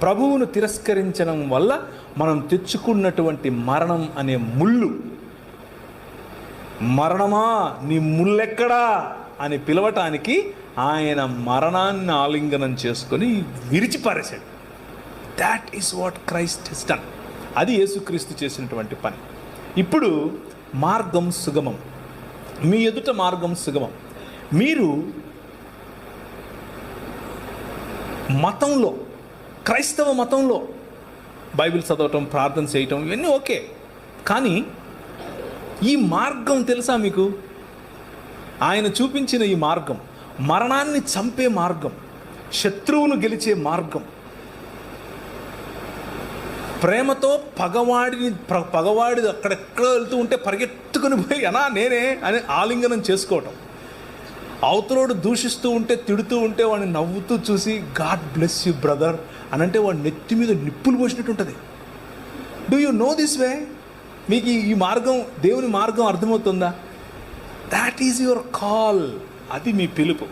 ప్రభువును తిరస్కరించడం వల్ల మనం తెచ్చుకున్నటువంటి మరణం అనే ముళ్ళు, మరణమా నీ ముళ్ళెక్కడా అని పిలవటానికి ఆయన మరణాన్ని ఆలింగనం చేసుకొని విరిచిపారేశాడు. That is what Christ has done. అది యేసుక్రీస్తు చేసినటువంటి పని. ఇప్పుడు మార్గం సుగమం, మీ ఎదుట మార్గం సుగమం. మీరు మతంలో, క్రైస్తవ మతంలో బైబిల్ చదవటం, ప్రార్థన చేయటం ఇవన్నీ ఓకే, కానీ ఈ మార్గం తెలుసా మీకు? ఆయన చూపించిన ఈ మార్గం మరణాన్ని చంపే మార్గం, శత్రువును గెలిచే మార్గం, ప్రేమతో పగవాడి అక్కడెక్కడ వెళ్తూ ఉంటే పరిగెత్తుకుని పోయి అనా నేనే అని ఆలింగనం చేసుకోవటం, అవతలోడు దూషిస్తూ ఉంటే, తిడుతూ ఉంటే వాడిని నవ్వుతూ చూసి గాడ్ బ్లెస్ యూ బ్రదర్ అని అంటే వాడి నెత్తి మీద నిప్పులు పోసినట్టు ఉంటుంది. Do you know this way? మీకు ఈ మార్గం, దేవుని మార్గం అర్థమవుతుందా? That is your call. అది మీ పిలుపు.